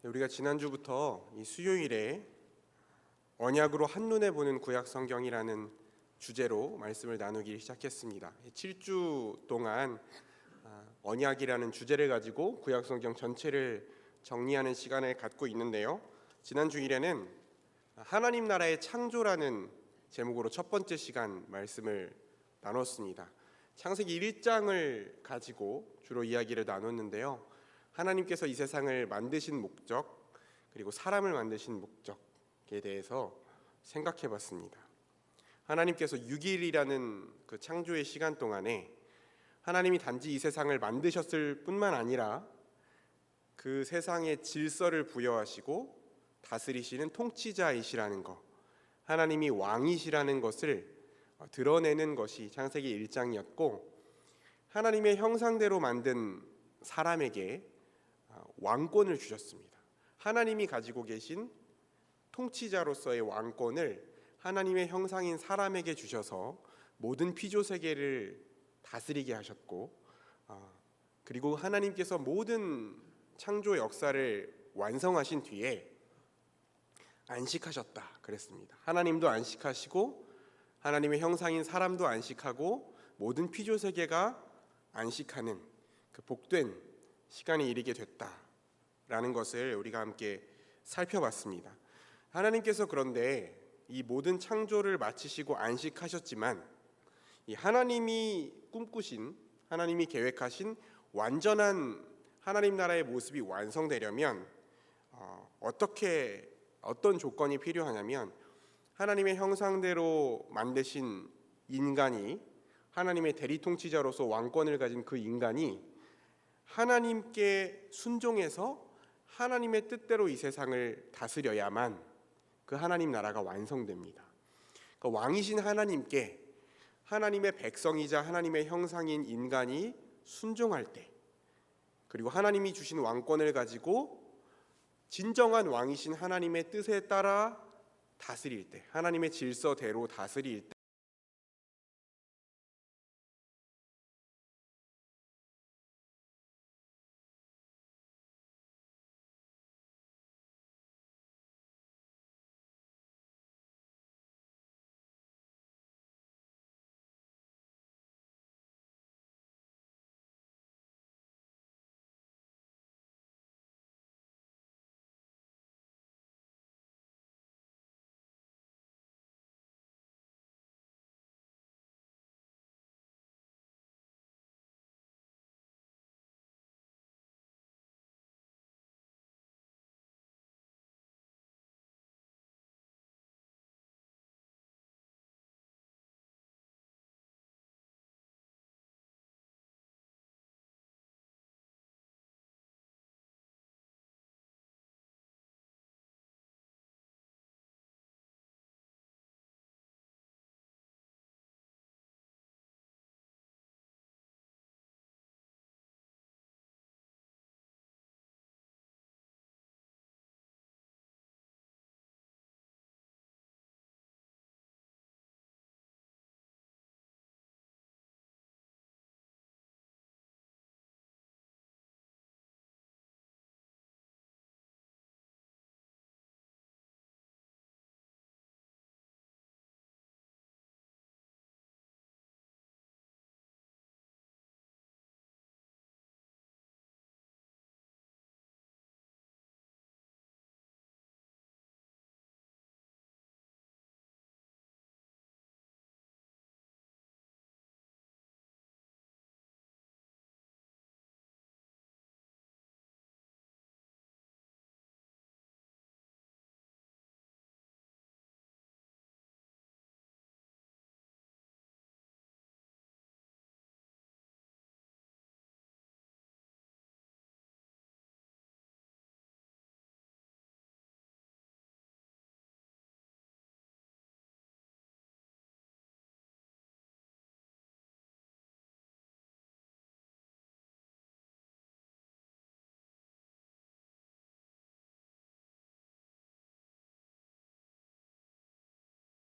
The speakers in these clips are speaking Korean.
우리가 지난주부터 이 수요일에 언약으로 한눈에 보는 구약 성경이라는 주제로 말씀을 나누기 시작했습니다. 7주 동안 언약이라는 주제를 가지고 구약 성경 전체를 정리하는 시간을 갖고 있는데요. 지난 주일에는 하나님 나라의 창조라는 제목으로 첫 번째 시간 말씀을 나눴습니다. 창세기 1장을 가지고 주로 이야기를 나눴는데요. 하나님께서 이 세상을 만드신 목적, 그리고 사람을 만드신 목적에 대해서 생각해 봤습니다. 하나님께서 6일이라는 그 창조의 시간 동안에 하나님이 단지 이 세상을 만드셨을 뿐만 아니라 그 세상의 질서를 부여하시고 다스리시는 통치자이시라는 것, 하나님이 왕이시라는 것을 드러내는 것이 창세기 1장이었고, 하나님의 형상대로 만든 사람에게 왕권을 주셨습니다. 하나님이 가지고 계신 통치자로서의 왕권을 하나님의 형상인 사람에게 주셔서 모든 피조 세계를 다스리게 하셨고, 그리고 하나님께서 모든 창조 역사를 완성하신 뒤에 안식하셨다 그랬습니다. 하나님도 안식하시고 하나님의 형상인 사람도 안식하고 모든 피조 세계가 안식하는 그 복된 시간이 이르게 됐다라는 것을 우리가 함께 살펴봤습니다. 하나님께서 그런데 이 모든 창조를 마치시고 안식하셨지만, 이 하나님이 꿈꾸신, 하나님이 계획하신 완전한 하나님 나라의 모습이 완성되려면 어떤 조건이 필요하냐면, 하나님의 형상대로 만드신 인간이, 하나님의 대리통치자로서 왕권을 가진 그 인간이 하나님께 순종해서 하나님의 뜻대로 이 세상을 다스려야만 그 하나님 나라가 완성됩니다. 그러니까 왕이신 하나님께 하나님의 백성이자 하나님의 형상인 인간이 순종할 때, 그리고 하나님이 주신 왕권을 가지고 진정한 왕이신 하나님의 뜻에 따라 다스릴 때, 하나님의 질서대로 다스릴 때,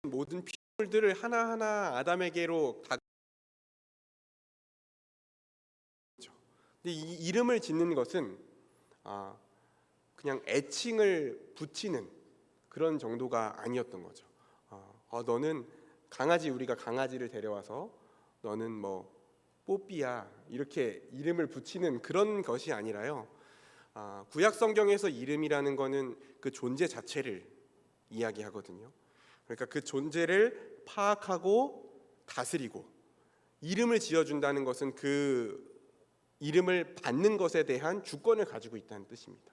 모든 피조물들을 하나하나 아담에게로 다. 근데 이 이름을 짓는 것은 그냥 애칭을 붙이는 그런 정도가 아니었던 거죠. 너는 우리가 강아지를 데려와서 너는 뭐 뽀삐야 이렇게 이름을 붙이는 그런 것이 아니라요. 구약 성경에서 이름이라는 거는 그 존재 자체를 이야기하거든요. 그러니까 그 존재를 파악하고 다스리고 이름을 지어준다는 것은 그 이름을 받는 것에 대한 주권을 가지고 있다는 뜻입니다.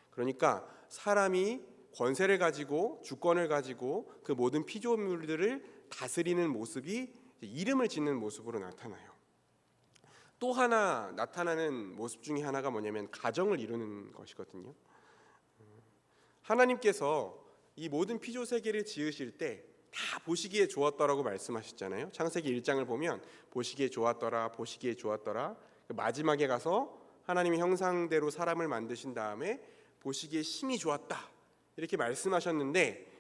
그러니까 사람이 권세를 가지고 주권을 가지고 그 모든 피조물들을 다스리는 모습이 이름을 짓는 모습으로 나타나요. 또 하나 나타나는 모습 중에 하나가 뭐냐면 가정을 이루는 것이거든요. 하나님께서 이 모든 피조 세계를 지으실 때 다 보시기에 좋았더라고 말씀하셨잖아요. 창세기 1장을 보면 보시기에 좋았더라, 보시기에 좋았더라. 마지막에 가서 하나님의 형상대로 사람을 만드신 다음에 보시기에 심히 좋았다 이렇게 말씀하셨는데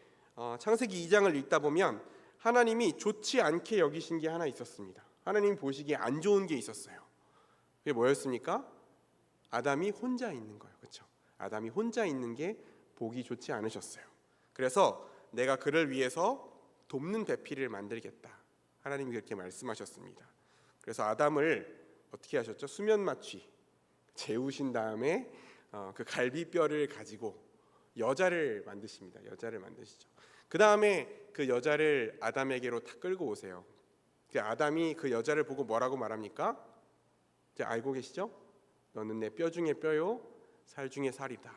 창세기 2장을 읽다 보면 하나님이 좋지 않게 여기신 게 하나 있었습니다. 하나님이 보시기에 안 좋은 게 있었어요. 그게 뭐였습니까? 아담이 혼자 있는 거예요. 그렇죠? 아담이 혼자 있는 게 보기 좋지 않으셨어요. 그래서 내가 그를 위해서 돕는 배필을 만들겠다. 하나님이 그렇게 말씀하셨습니다. 그래서 아담을 어떻게 하셨죠? 수면 마취 재우신 다음에 그 갈비뼈를 가지고 여자를 만드십니다. 여자를 만드시죠. 그 다음에 그 여자를 아담에게로 다 끌고 오세요. 아담이 그 여자를 보고 뭐라고 말합니까? 이제 알고 계시죠? 너는 내 뼈 중에 뼈요, 살 중에 살이다.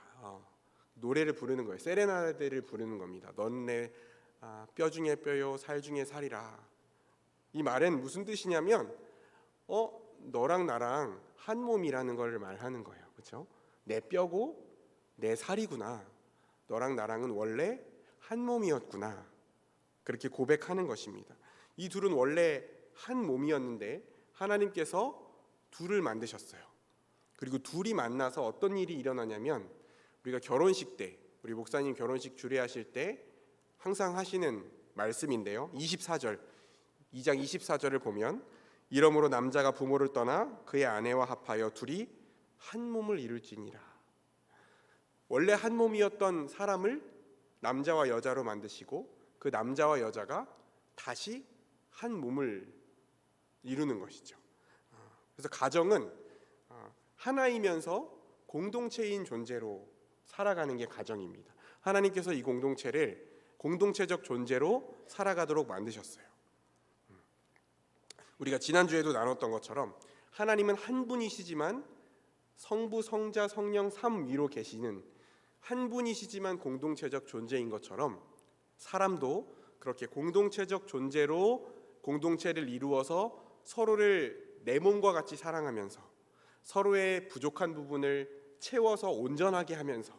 노래를 부르는 거예요. 세레나데를 부르는 겁니다. 넌 내 뼈 중에 뼈요, 살 중에 살이라. 이 말은 무슨 뜻이냐면 너랑 나랑 한 몸이라는 걸 말하는 거예요. 그렇죠? 내 뼈고 내 살이구나. 너랑 나랑은 원래 한 몸이었구나. 그렇게 고백하는 것입니다. 이 둘은 원래 한 몸이었는데 하나님께서 둘을 만드셨어요. 그리고 둘이 만나서 어떤 일이 일어나냐면 우리가 결혼식 때 우리 목사님 결혼식 주례하실 때 항상 하시는 말씀인데요. 2장 24절을 보면 이러므로 남자가 부모를 떠나 그의 아내와 합하여 둘이 한 몸을 이룰지니라. 원래 한 몸이었던 사람을 남자와 여자로 만드시고 그 남자와 여자가 다시 한 몸을 이루는 것이죠. 그래서 가정은 하나이면서 공동체인 존재로 살아가는 게 가정입니다. 하나님께서 이 공동체를 공동체적 존재로 살아가도록 만드셨어요. 우리가 지난주에도 나눴던 것처럼 하나님은 한 분이시지만 성부, 성자, 성령 삼위로 계시는 한 분이시지만 공동체적 존재인 것처럼 사람도 그렇게 공동체적 존재로 공동체를 이루어서 서로를 내 몸과 같이 사랑하면서 서로의 부족한 부분을 채워서 온전하게 하면서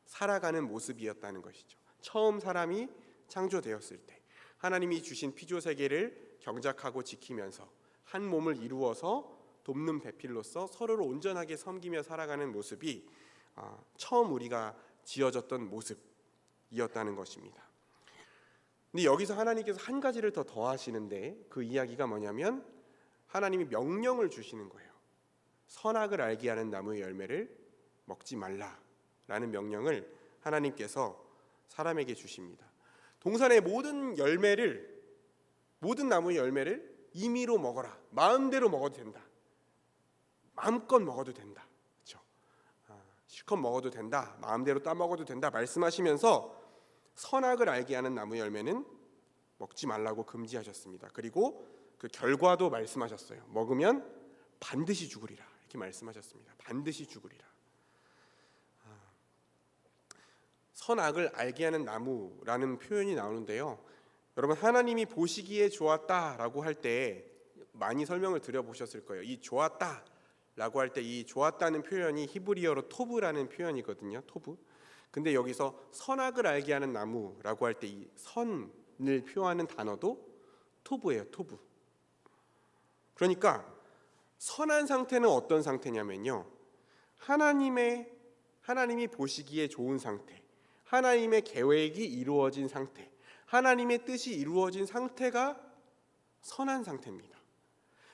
살아가는 모습이었다는 것이죠. 처음 사람이 창조되었을 때 하나님이 주신 피조 세계를 경작하고 지키면서 한 몸을 이루어서 돕는 배필로서 서로를 온전하게 섬기며 살아가는 모습이 처음 우리가 지어졌던 모습이었다는 것입니다. 근데 여기서 하나님께서 한 가지를 더 더하시는데 그 이야기가 뭐냐면 하나님이 명령을 주시는 거예요. 선악을 알게 하는 나무의 열매를 먹지 말라라는 명령을 하나님께서 사람에게 주십니다. 동산의 모든 나무의 열매를 임의로 먹어라. 마음대로 먹어도 된다. 마음껏 먹어도 된다. 그렇죠? 실컷 먹어도 된다. 마음대로 따먹어도 된다. 말씀하시면서 선악을 알게 하는 나무 열매는 먹지 말라고 금지하셨습니다. 그리고 그 결과도 말씀하셨어요. 먹으면 반드시 죽으리라. 이렇게 말씀하셨습니다. 반드시 죽으리라. 선악을 알게 하는 나무라는 표현이 나오는데요. 여러분 하나님이 보시기에 좋았다라고 할 때 많이 설명을 드려보셨을 거예요. 이 좋았다라고 할 때 이 좋았다는 표현이 히브리어로 토브라는 표현이거든요. 토브. 근데 여기서 선악을 알게 하는 나무라고 할 때 이 선을 표하는 단어도 토브예요. 토브. 그러니까 선한 상태는 어떤 상태냐면요. 하나님이 보시기에 좋은 상태, 하나님의 계획이 이루어진 상태, 하나님의 뜻이 이루어진 상태가 선한 상태입니다.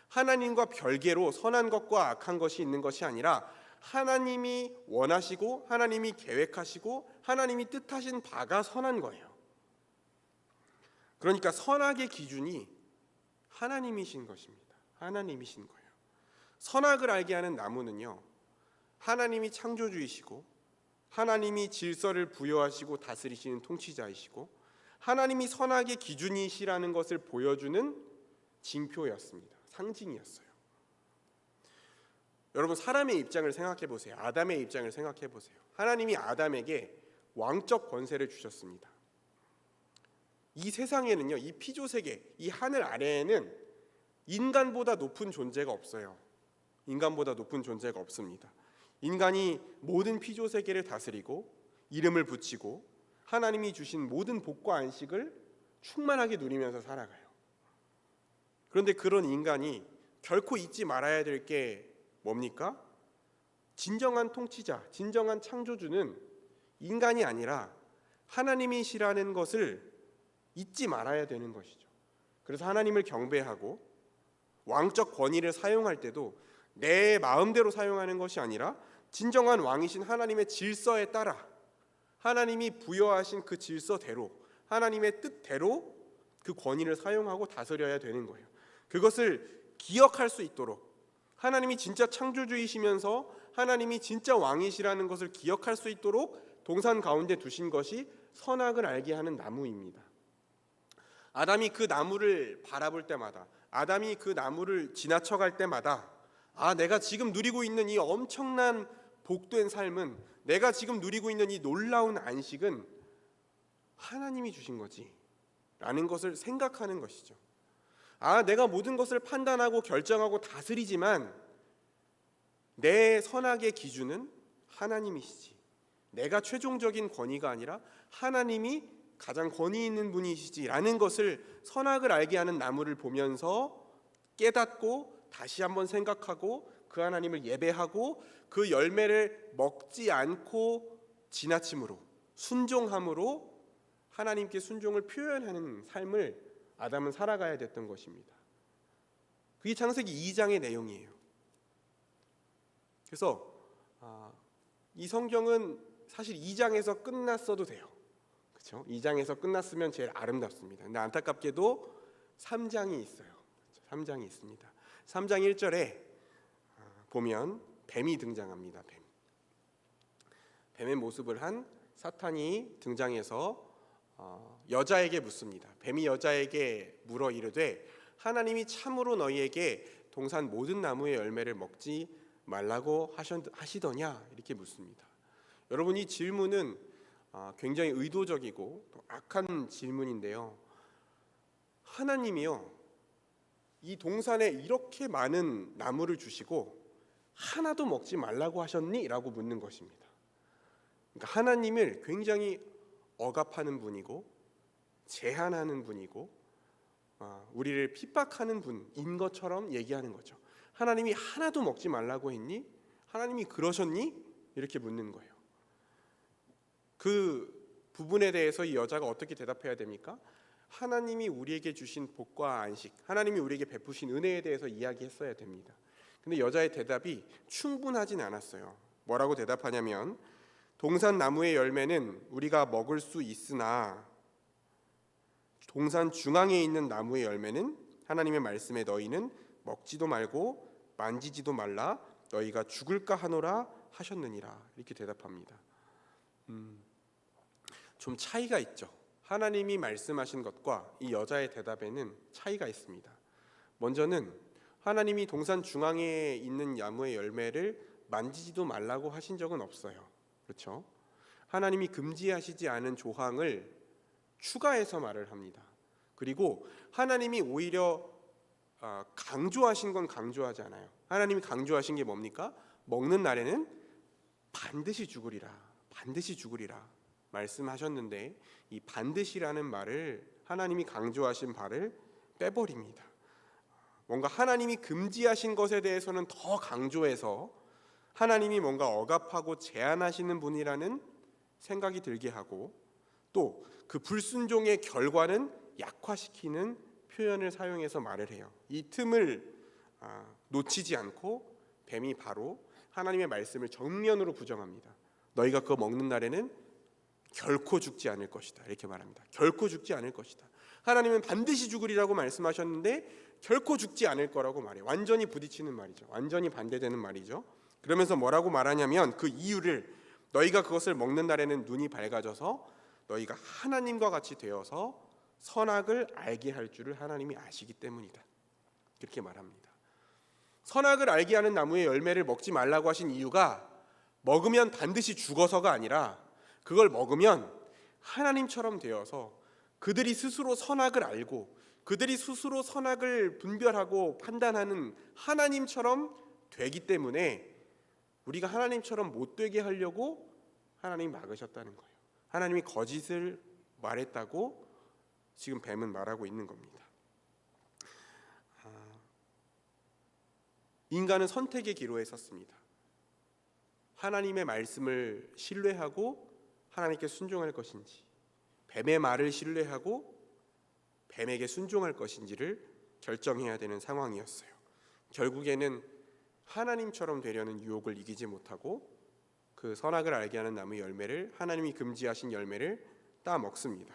하나님과 별개로 선한 것과 악한 것이 있는 것이 아니라 하나님이 원하시고 하나님이 계획하시고 하나님이 뜻하신 바가 선한 거예요. 그러니까 선악의 기준이 하나님이신 것입니다. 하나님이신 거예요. 선악을 알게 하는 나무는요, 하나님이 창조주이시고 하나님이 질서를 부여하시고 다스리시는 통치자이시고 하나님이 선악의 기준이시라는 것을 보여주는 징표였습니다. 상징이었어요. 여러분, 사람의 입장을 생각해 보세요. 아담의 입장을 생각해 보세요. 하나님이 아담에게 왕적 권세를 주셨습니다. 이 세상에는요, 이 피조세계, 이 하늘 아래에는 인간보다 높은 존재가 없어요. 인간보다 높은 존재가 없습니다. 인간이 모든 피조세계를 다스리고 이름을 붙이고 하나님이 주신 모든 복과 안식을 충만하게 누리면서 살아가요. 그런데 그런 인간이 결코 잊지 말아야 될 게 뭡니까? 진정한 통치자, 진정한 창조주는 인간이 아니라 하나님이시라는 것을 잊지 말아야 되는 것이죠. 그래서 하나님을 경배하고 왕적 권위를 사용할 때도 내 마음대로 사용하는 것이 아니라 진정한 왕이신 하나님의 질서에 따라 하나님이 부여하신 그 질서대로 하나님의 뜻대로 그 권위를 사용하고 다스려야 되는 거예요. 그것을 기억할 수 있도록 하나님이 진짜 창조주이시면서 하나님이 진짜 왕이시라는 것을 기억할 수 있도록 동산 가운데 두신 것이 선악을 알게 하는 나무입니다. 아담이 그 나무를 바라볼 때마다, 아담이 그 나무를 지나쳐갈 때마다, 내가 지금 누리고 있는 이 엄청난 복된 삶은, 내가 지금 누리고 있는 이 놀라운 안식은 하나님이 주신 거지 라는 것을 생각하는 것이죠. 내가 모든 것을 판단하고 결정하고 다스리지만 내 선악의 기준은 하나님이시지, 내가 최종적인 권위가 아니라 하나님이 가장 권위 있는 분이시지라는 것을 선악을 알게 하는 나무를 보면서 깨닫고 다시 한번 생각하고 그 하나님을 예배하고 그 열매를 먹지 않고 지나침으로, 순종함으로 하나님께 순종을 표현하는 삶을 아담은 살아가야 됐던 것입니다. 그게 창세기 2장의 내용이에요. 그래서 이 성경은 사실 2장에서 끝났어도 돼요. 그렇죠? 2장에서 끝났으면 제일 아름답습니다. 근데 안타깝게도 3장이 있어요. 3장이 있습니다. 3장 1절에 보면 뱀이 등장합니다. 뱀의 모습을 한 사탄이 등장해서 여자에게 묻습니다. 뱀이 여자에게 물어 이르되 하나님이 참으로 너희에게 동산 모든 나무의 열매를 먹지 말라고 하시더냐 이렇게 묻습니다. 여러분, 이 질문은 굉장히 의도적이고 또 악한 질문인데요. 하나님이요, 이 동산에 이렇게 많은 나무를 주시고 하나도 먹지 말라고 하셨니? 라고 묻는 것입니다. 그러니까 하나님을 굉장히 억압하는 분이고 제한하는 분이고 우리를 핍박하는 분인 것처럼 얘기하는 거죠. 하나님이 하나도 먹지 말라고 했니? 하나님이 그러셨니? 이렇게 묻는 거예요. 그 부분에 대해서 이 여자가 어떻게 대답해야 됩니까? 하나님이 우리에게 주신 복과 안식, 하나님이 우리에게 베푸신 은혜에 대해서 이야기했어야 됩니다. 근데 여자의 대답이 충분하진 않았어요. 뭐라고 대답하냐면 동산 나무의 열매는 우리가 먹을 수 있으나 동산 중앙에 있는 나무의 열매는 하나님의 말씀에 너희는 먹지도 말고 만지지도 말라 너희가 죽을까 하노라 하셨느니라 이렇게 대답합니다. 좀 차이가 있죠. 하나님이 말씀하신 것과 이 여자의 대답에는 차이가 있습니다. 먼저는 하나님이 동산 중앙에 있는 나무의 열매를 만지지도 말라고 하신 적은 없어요. 그렇죠? 하나님이 금지하시지 않은 조항을 추가해서 말을 합니다. 그리고 하나님이 오히려 강조하신 건 강조하지 않아요. 하나님이 강조하신 게 뭡니까? 먹는 날에는 반드시 죽으리라, 반드시 죽으리라 말씀하셨는데 이 반드시라는 말을, 하나님이 강조하신 바를 빼버립니다. 뭔가 하나님이 금지하신 것에 대해서는 더 강조해서 하나님이 뭔가 억압하고 제한하시는 분이라는 생각이 들게 하고, 또 그 불순종의 결과는 약화시키는 표현을 사용해서 말을 해요. 이 틈을 놓치지 않고 뱀이 바로 하나님의 말씀을 정면으로 부정합니다. 너희가 그거 먹는 날에는 결코 죽지 않을 것이다, 이렇게 말합니다. 결코 죽지 않을 것이다. 하나님은 반드시 죽으리라고 말씀하셨는데 결코 죽지 않을 거라고 말해요. 완전히 부딪히는 말이죠. 완전히 반대되는 말이죠. 그러면서 뭐라고 말하냐면 그 이유를 너희가 그것을 먹는 날에는 눈이 밝아져서 너희가 하나님과 같이 되어서 선악을 알게 할 줄을 하나님이 아시기 때문이다, 그렇게 말합니다. 선악을 알게 하는 나무의 열매를 먹지 말라고 하신 이유가 먹으면 반드시 죽어서가 아니라 그걸 먹으면 하나님처럼 되어서 그들이 스스로 선악을 알고 그들이 스스로 선악을 분별하고 판단하는 하나님처럼 되기 때문에 우리가 하나님처럼 못 되게 하려고 하나님이 막으셨다는 거예요. 하나님이 거짓을 말했다고 지금 뱀은 말하고 있는 겁니다. 인간은 선택의 기로에 섰습니다. 하나님의 말씀을 신뢰하고 하나님께 순종할 것인지, 뱀의 말을 신뢰하고 뱀에게 순종할 것인지를 결정해야 되는 상황이었어요. 결국에는 하나님처럼 되려는 유혹을 이기지 못하고 그 선악을 알게 하는 나무 열매를, 하나님이 금지하신 열매를 따 먹습니다.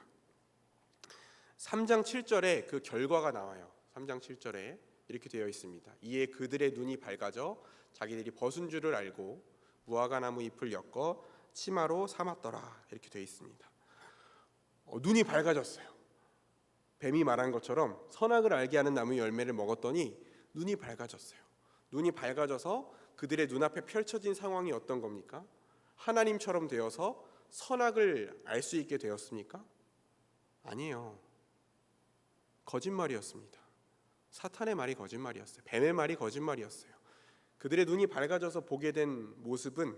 3장 7절에 그 결과가 나와요. 3장 7절에 이렇게 되어 있습니다. 이에 그들의 눈이 밝아져 자기들이 벗은 줄을 알고 무화과나무 잎을 엮어 치마로 삼았더라, 이렇게 되어 있습니다. 눈이 밝아졌어요. 뱀이 말한 것처럼 선악을 알게 하는 나무 열매를 먹었더니 눈이 밝아졌어요. 눈이 밝아져서 그들의 눈앞에 펼쳐진 상황이 어떤 겁니까? 하나님처럼 되어서 선악을 알 수 있게 되었습니까? 아니에요. 거짓말이었습니다. 사탄의 말이 거짓말이었어요. 뱀의 말이 거짓말이었어요. 그들의 눈이 밝아져서 보게 된 모습은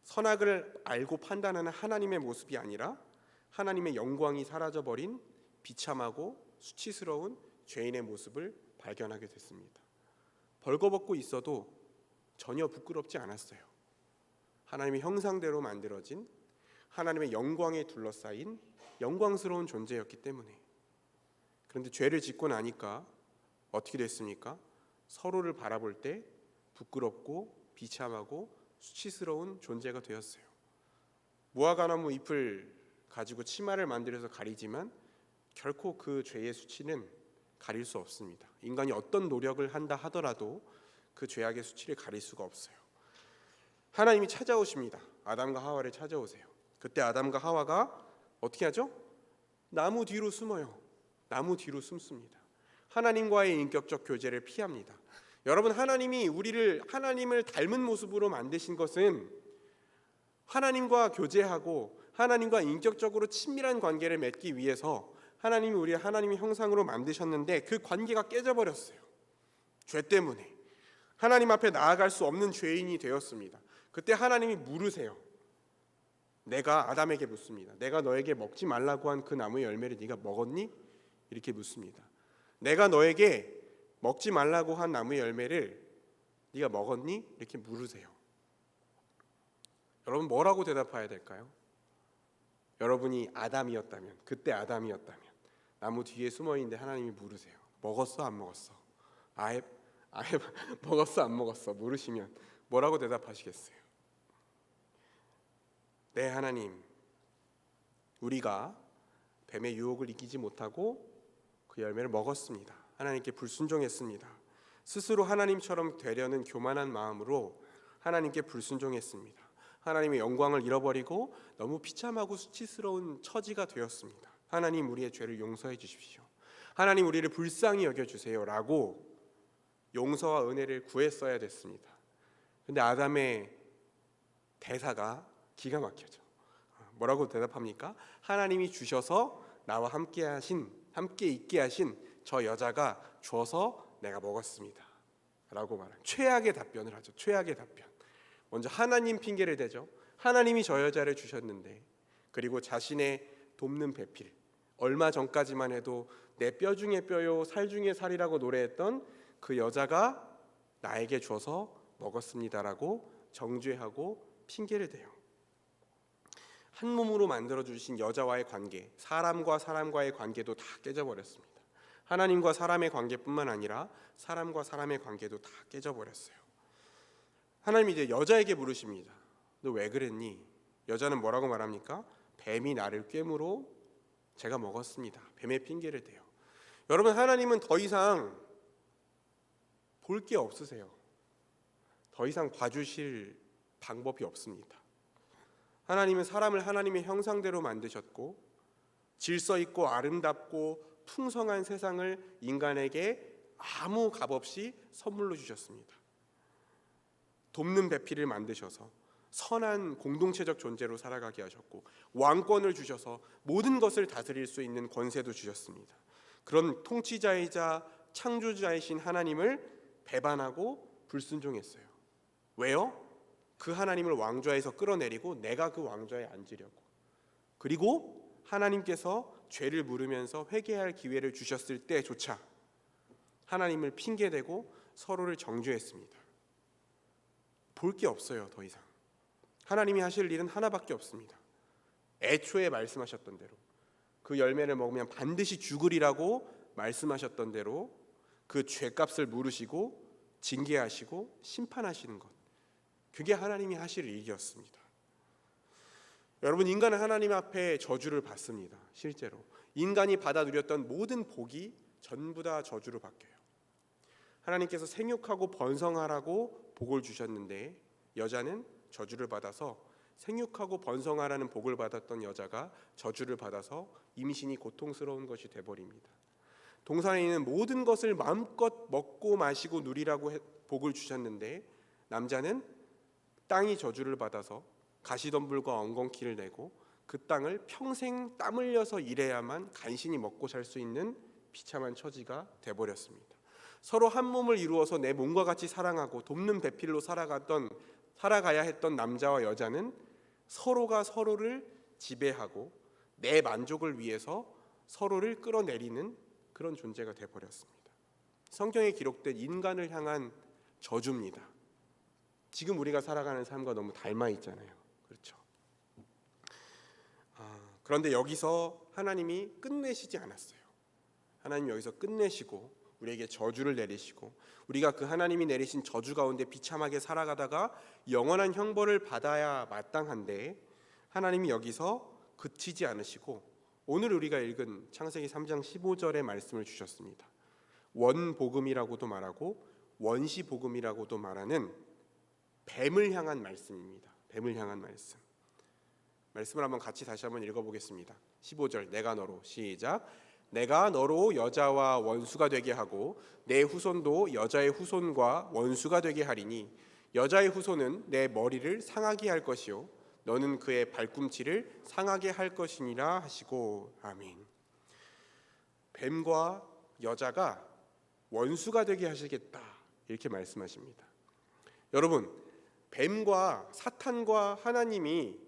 선악을 알고 판단하는 하나님의 모습이 아니라 하나님의 영광이 사라져버린 비참하고 수치스러운 죄인의 모습을 발견하게 됐습니다. 벌거벗고 있어도 전혀 부끄럽지 않았어요. 하나님의 형상대로 만들어진 하나님의 영광에 둘러싸인 영광스러운 존재였기 때문에. 그런데 죄를 짓고 나니까 어떻게 됐습니까? 서로를 바라볼 때 부끄럽고 비참하고 수치스러운 존재가 되었어요. 무화과나무 잎을 가지고 치마를 만들어서 가리지만 결코 그 죄의 수치는 가릴 수 없습니다. 인간이 어떤 노력을 한다 하더라도 그 죄악의 수치를 가릴 수가 없어요. 하나님이 찾아오십니다. 아담과 하와를 찾아오세요. 그때 아담과 하와가 어떻게 하죠? 나무 뒤로 숨어요. 나무 뒤로 숨습니다. 하나님과의 인격적 교제를 피합니다. 여러분, 하나님이 우리를 하나님을 닮은 모습으로 만드신 것은 하나님과 교제하고 하나님과 인격적으로 친밀한 관계를 맺기 위해서 하나님이 우리를 하나님의 형상으로 만드셨는데 그 관계가 깨져버렸어요. 죄 때문에 하나님 앞에 나아갈 수 없는 죄인이 되었습니다. 그때 하나님이 물으세요. 내가 아담에게 묻습니다. 내가 너에게 먹지 말라고 한 그 나무의 열매를 네가 먹었니? 이렇게 묻습니다. 내가 너에게 먹지 말라고 한 나무의 열매를 네가 먹었니? 이렇게 물으세요. 여러분, 뭐라고 대답해야 될까요? 여러분이 아담이었다면, 그때 아담이었다면 나무 뒤에 숨어있는데 하나님이 물으세요. 먹었어? 안 먹었어? 아예 먹었어? 안 먹었어? 물으시면 뭐라고 대답하시겠어요? 네, 하나님, 우리가 뱀의 유혹을 이기지 못하고 그 열매를 먹었습니다. 하나님께 불순종했습니다. 스스로 하나님처럼 되려는 교만한 마음으로 하나님께 불순종했습니다. 하나님의 영광을 잃어버리고 너무 비참하고 수치스러운 처지가 되었습니다. 하나님, 우리의 죄를 용서해 주십시오. 하나님, 우리를 불쌍히 여겨주세요 라고 용서와 은혜를 구했어야 됐습니다. 근데 아담의 대사가 기가 막혀져. 뭐라고 대답합니까? 하나님이 주셔서 나와 함께 있게 하신 저 여자가 줘서 내가 먹었습니다 라고 말해요. 최악의 답변을 하죠. 최악의 답변. 먼저 하나님 핑계를 대죠. 하나님이 저 여자를 주셨는데, 그리고 자신의 돕는 배필, 얼마 전까지만 해도 내 뼈 중에 뼈요 살 중에 살이라고 노래했던 그 여자가 나에게 줘서 먹었습니다라고 정죄하고 핑계를 대요. 한 몸으로 만들어 주신 여자와의 관계, 사람과 사람과의 관계도 다 깨져버렸습니다. 하나님과 사람의 관계뿐만 아니라 사람과 사람의 관계도 다 깨져버렸어요. 하나님이 이제 여자에게 물으십니다. 너 왜 그랬니? 여자는 뭐라고 말합니까? 뱀이 나를 꿰물어 제가 먹었습니다. 뱀의 핑계를 대요. 여러분, 하나님은 더 이상 볼 게 없으세요. 더 이상 봐주실 방법이 없습니다. 하나님은 사람을 하나님의 형상대로 만드셨고 질서 있고 아름답고 풍성한 세상을 인간에게 아무 값 없이 선물로 주셨습니다. 돕는 배필을 만드셔서 선한 공동체적 존재로 살아가게 하셨고 왕권을 주셔서 모든 것을 다스릴 수 있는 권세도 주셨습니다. 그런 통치자이자 창조자이신 하나님을 배반하고 불순종했어요. 왜요? 그 하나님을 왕좌에서 끌어내리고 내가 그 왕좌에 앉으려고. 그리고 하나님께서 죄를 물으면서 회개할 기회를 주셨을 때조차 하나님을 핑계대고 서로를 정죄했습니다. 볼 게 없어요. 더 이상 하나님이 하실 일은 하나밖에 없습니다. 애초에 말씀하셨던 대로 그 열매를 먹으면 반드시 죽으리라고 말씀하셨던 대로 그 죄값을 물으시고 징계하시고 심판하시는 것, 그게 하나님이 하실 일이었습니다. 여러분, 인간은 하나님 앞에 저주를 받습니다. 실제로 인간이 받아 누렸던 모든 복이 전부 다 저주로 바뀌어요. 하나님께서 생육하고 번성하라고 복을 주셨는데 여자는 저주를 받아서 생육하고 번성하라는 복을 받았던 여자가 저주를 받아서 임신이 고통스러운 것이 돼버립니다. 동산에 있는 모든 것을 마음껏 먹고 마시고 누리라고 복을 주셨는데 남자는 땅이 저주를 받아서 가시덤불과 엉겅퀴를 내고 그 땅을 평생 땀 흘려서 일해야만 간신히 먹고 살 수 있는 비참한 처지가 돼버렸습니다. 서로 한 몸을 이루어서 내 몸과 같이 사랑하고 돕는 배필로 살아가야 했던 남자와 여자는 서로가 서로를 지배하고 내 만족을 위해서 서로를 끌어내리는 그런 존재가 돼버렸습니다. 성경에 기록된 인간을 향한 저주입니다. 지금 우리가 살아가는 삶과 너무 닮아 있잖아요. 그렇죠? 그런데 여기서 하나님이 끝내시지 않았어요. 하나님 여기서 끝내시고 우리에게 저주를 내리시고 우리가 그 하나님이 내리신 저주 가운데 비참하게 살아가다가 영원한 형벌을 받아야 마땅한데 하나님이 여기서 그치지 않으시고 오늘 우리가 읽은 창세기 3장 15절의 말씀을 주셨습니다. 원복음이라고도 말하고 원시복음이라고도 말하는 뱀을 향한 말씀입니다. 뱀을 향한 말씀. 말씀을 한번 같이 다시 한번 읽어보겠습니다. 15절 내가 너로 시작. 내가 너로 여자와 원수가 되게 하고 내 후손도 여자의 후손과 원수가 되게 하리니 여자의 후손은 내 머리를 상하게 할 것이요 너는 그의 발꿈치를 상하게 할 것이니라 하시고 아멘. 뱀과 여자가 원수가 되게 하시겠다 이렇게 말씀하십니다. 여러분, 뱀과 사탄과 하나님이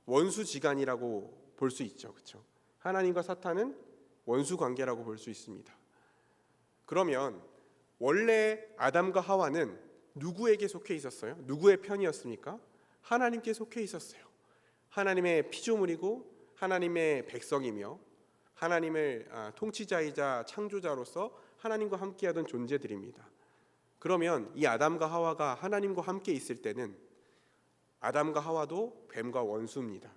원수지간이라고 볼 수 있죠. 그렇죠? 하나님과 사탄은 원수 관계라고 볼 수 있습니다. 그러면 원래 아담과 하와는 누구에게 속해 있었어요? 누구의 편이었습니까? 하나님께 속해 있었어요. 하나님의 피조물이고 하나님의 백성이며 하나님을 통치자이자 창조자로서 하나님과 함께하던 존재들입니다. 그러면 이 아담과 하와가 하나님과 함께 있을 때는 아담과 하와도 뱀과 원수입니다.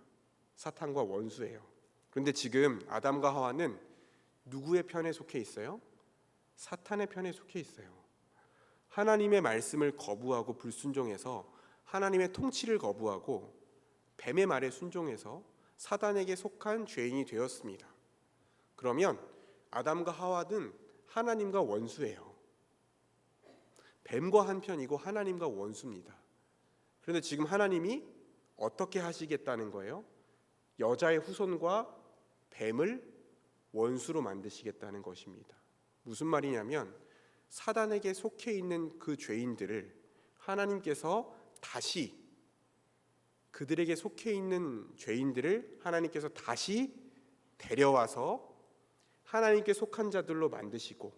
사탄과 원수예요. 그런데 지금 아담과 하와는 누구의 편에 속해 있어요? 사탄의 편에 속해 있어요. 하나님의 말씀을 거부하고 불순종해서 하나님의 통치를 거부하고 뱀의 말에 순종해서 사단에게 속한 죄인이 되었습니다. 그러면 아담과 하와는 하나님과 원수예요. 뱀과 한편이고 하나님과 원수입니다. 그런데 지금 하나님이 어떻게 하시겠다는 거예요? 여자의 후손과 뱀을 원수로 만드시겠다는 것입니다. 무슨 말이냐면 사단에게 속해 있는 그 죄인들을 하나님께서 다시 그들에게 속해 있는 죄인들을 하나님께서 다시 데려와서 하나님께 속한 자들로 만드시고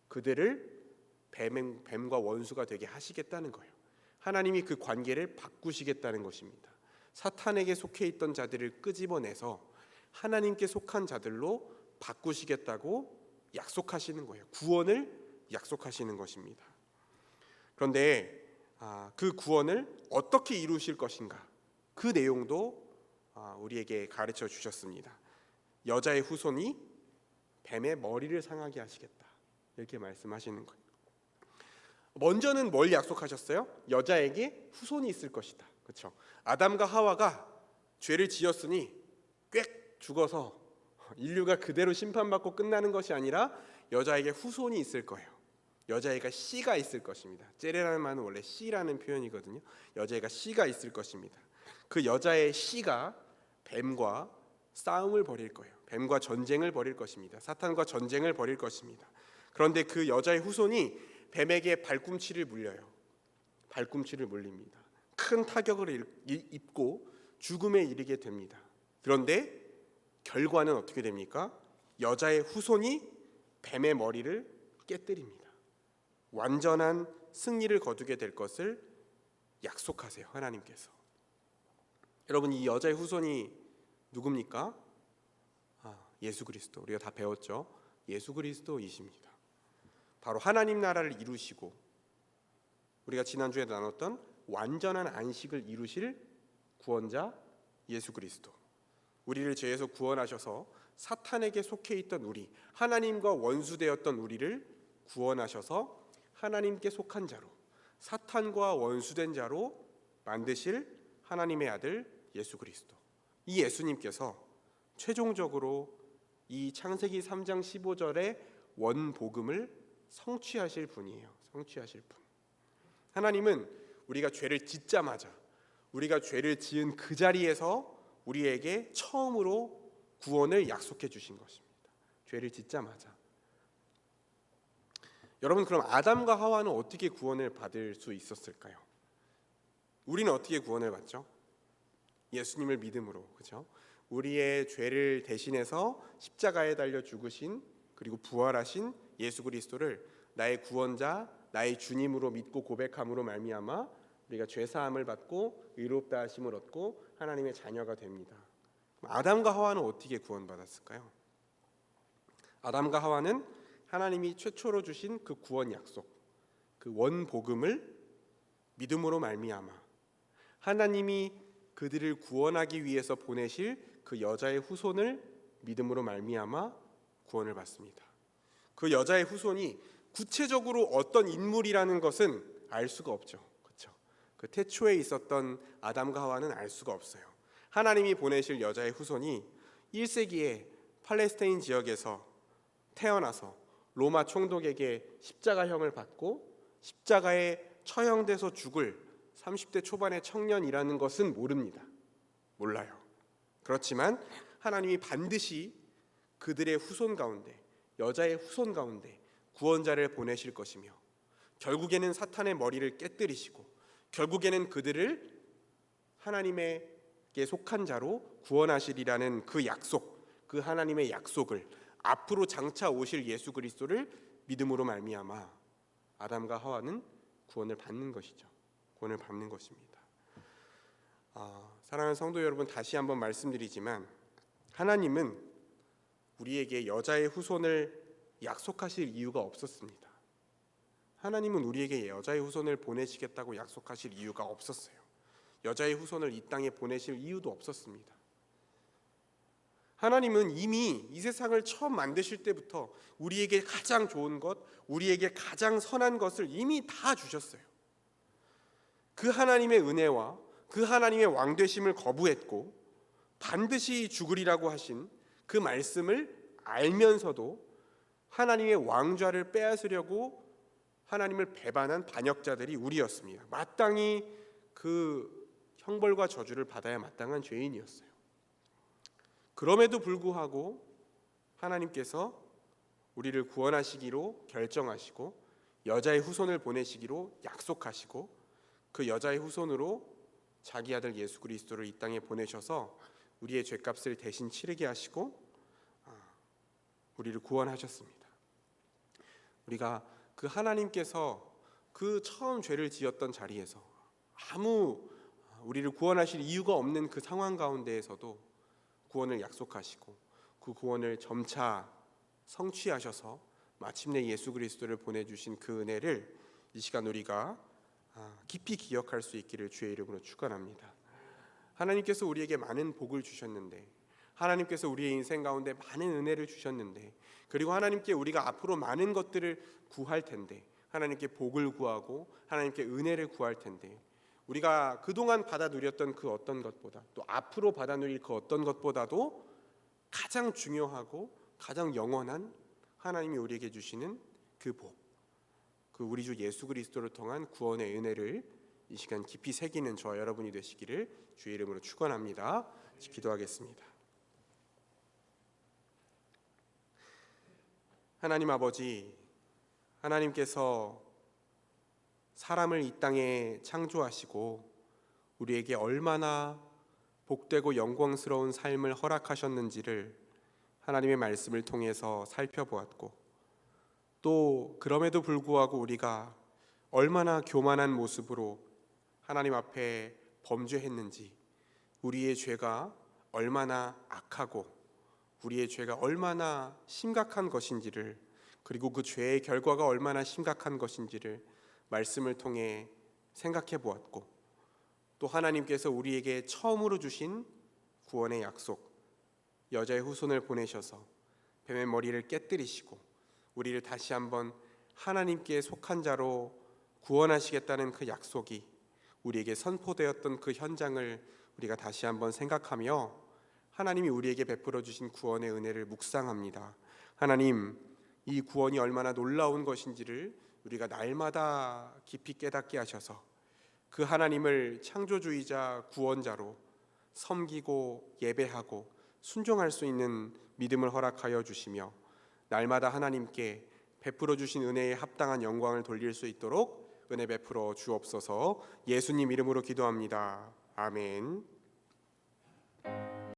그들을 뱀과 원수가 되게 하시겠다는 거예요. 하나님이 그 관계를 바꾸시겠다는 것입니다. 사탄에게 속해 있던 자들을 끄집어내서 하나님께 속한 자들로 바꾸시겠다고 약속하시는 거예요. 구원을 약속하시는 것입니다. 그런데 그 구원을 어떻게 이루실 것인가, 그 내용도 우리에게 가르쳐 주셨습니다. 여자의 후손이 뱀의 머리를 상하게 하시겠다, 이렇게 말씀하시는 거예요. 먼저는 뭘 약속하셨어요? 여자에게 후손이 있을 것이다. 그렇죠? 아담과 하와가 죄를 지었으니 꽥 죽어서 인류가 그대로 심판받고 끝나는 것이 아니라 여자에게 후손이 있을 거예요. 여자애가 씨가 있을 것입니다. 째레라는 말은 원래 씨라는 표현이거든요. 여자애가 씨가 있을 것입니다. 그 여자의 씨가 뱀과 싸움을 벌일 거예요. 뱀과 전쟁을 벌일 것입니다. 사탄과 전쟁을 벌일 것입니다. 그런데 그 여자의 후손이 뱀에게 발꿈치를 물려요. 발꿈치를 물립니다. 큰 타격을 입고 죽음에 이르게 됩니다. 그런데 결과는 어떻게 됩니까? 여자의 후손이 뱀의 머리를 깨뜨립니다. 완전한 승리를 거두게 될 것을 약속하세요, 하나님께서. 여러분, 이 여자의 후손이 누굽니까? 예수 그리스도. 우리가 다 배웠죠? 예수 그리스도이십니다. 바로 하나님 나라를 이루시고 우리가 지난주에 나눴던 완전한 안식을 이루실 구원자 예수 그리스도. 우리를 죄에서 구원하셔서 사탄에게 속해 있던 우리, 하나님과 원수되었던 우리를 구원하셔서 하나님께 속한 자로, 사탄과 원수된 자로 만드실 하나님의 아들 예수 그리스도. 이 예수님께서 최종적으로 이 창세기 3장 15절의 원복음을 성취하실 분이에요. 성취하실 분. 하나님은 우리가 죄를 짓자마자, 우리가 죄를 지은 그 자리에서 우리에게 처음으로 구원을 약속해 주신 것입니다. 죄를 짓자마자. 여러분, 그럼 아담과 하와는 어떻게 구원을 받을 수 있었을까요? 우리는 어떻게 구원을 받죠? 예수님을 믿음으로, 그렇죠? 우리의 죄를 대신해서 십자가에 달려 죽으신, 그리고 부활하신 예수 그리스도를 나의 구원자, 나의 주님으로 믿고 고백함으로 말미암아 우리가 죄 사함을 받고 의롭다 하심을 얻고 하나님의 자녀가 됩니다. 아담과 하와는 어떻게 구원받았을까요? 아담과 하와는 하나님이 최초로 주신 그 구원 약속, 그 원복음을 믿음으로 말미암아 하나님이 그들을 구원하기 위해서 보내실 그 여자의 후손을 믿음으로 말미암아 구원을 받습니다. 그 여자의 후손이 구체적으로 어떤 인물이라는 것은 알 수가 없죠. 그렇죠? 그 태초에 있었던 아담과 하와는 알 수가 없어요. 하나님이 보내실 여자의 후손이 1세기에 팔레스타인 지역에서 태어나서 로마 총독에게 십자가형을 받고 십자가에 처형돼서 죽을 30대 초반의 청년이라는 것은 모릅니다. 몰라요. 그렇지만 하나님이 반드시 그들의 후손 가운데, 여자의 후손 가운데 구원자를 보내실 것이며 결국에는 사탄의 머리를 깨뜨리시고 결국에는 그들을 하나님에게 속한 자로 구원하시리라는 그 약속, 그 하나님의 약속을, 앞으로 장차 오실 예수 그리스도를 믿음으로 말미암아 아담과 하와는 구원을 받는 것이죠. 구원을 받는 것입니다. 사랑하는 성도 여러분, 다시 한번 말씀드리지만 하나님은 우리에게 여자의 후손을 약속하실 이유가 없었습니다. 하나님은 우리에게 여자의 후손을 보내시겠다고 약속하실 이유가 없었어요. 여자의 후손을 이 땅에 보내실 이유도 없었습니다. 하나님은 이미 이 세상을 처음 만드실 때부터 우리에게 가장 좋은 것, 우리에게 가장 선한 것을 이미 다 주셨어요. 그 하나님의 은혜와 그 하나님의 왕되심을 거부했고 반드시 죽으리라고 하신 그 말씀을 알면서도 하나님의 왕좌를 빼앗으려고 하나님을 배반한 반역자들이 우리였습니다. 마땅히 그 형벌과 저주를 받아야 마땅한 죄인이었어요. 그럼에도 불구하고 하나님께서 우리를 구원하시기로 결정하시고 여자의 후손을 보내시기로 약속하시고 그 여자의 후손으로 자기 아들 예수 그리스도를 이 땅에 보내셔서 우리의 죄값을 대신 치르게 하시고 우리를 구원하셨습니다. 우리가 그 하나님께서 그 처음 죄를 지었던 자리에서 아무 우리를 구원하실 이유가 없는 그 상황 가운데에서도 구원을 약속하시고 그 구원을 점차 성취하셔서 마침내 예수 그리스도를 보내주신 그 은혜를 이 시간 우리가 깊이 기억할 수 있기를 주의 이름으로 축원합니다. 하나님께서 우리에게 많은 복을 주셨는데, 하나님께서 우리의 인생 가운데 많은 은혜를 주셨는데, 그리고 하나님께 우리가 앞으로 많은 것들을 구할 텐데, 하나님께 복을 구하고 하나님께 은혜를 구할 텐데, 우리가 그동안 받아 누렸던 그 어떤 것보다, 또 앞으로 받아 누릴 그 어떤 것보다도 가장 중요하고 가장 영원한 하나님이 우리에게 주시는 그 복, 그 우리 주 예수 그리스도를 통한 구원의 은혜를 이 시간 깊이 새기는 저와 여러분이 되시기를 주의 이름으로 축원합니다. 기도하겠습니다. 하나님 아버지, 하나님께서 사람을 이 땅에 창조하시고 우리에게 얼마나 복되고 영광스러운 삶을 허락하셨는지를 하나님의 말씀을 통해서 살펴보았고, 또 그럼에도 불구하고 우리가 얼마나 교만한 모습으로 하나님 앞에 범죄했는지, 우리의 죄가 얼마나 악하고 우리의 죄가 얼마나 심각한 것인지를, 그리고 그 죄의 결과가 얼마나 심각한 것인지를 말씀을 통해 생각해 보았고, 또 하나님께서 우리에게 처음으로 주신 구원의 약속, 여자의 후손을 보내셔서 뱀의 머리를 깨뜨리시고 우리를 다시 한번 하나님께 속한 자로 구원하시겠다는 그 약속이 우리에게 선포되었던 그 현장을 우리가 다시 한번 생각하며 하나님이 우리에게 베풀어 주신 구원의 은혜를 묵상합니다. 하나님, 이 구원이 얼마나 놀라운 것인지를 우리가 날마다 깊이 깨닫게 하셔서 그 하나님을 창조주이자 구원자로 섬기고 예배하고 순종할 수 있는 믿음을 허락하여 주시며, 날마다 하나님께 베풀어 주신 은혜에 합당한 영광을 돌릴 수 있도록 은혜 베풀어 주옵소서. 예수님 이름으로 기도합니다. 아멘.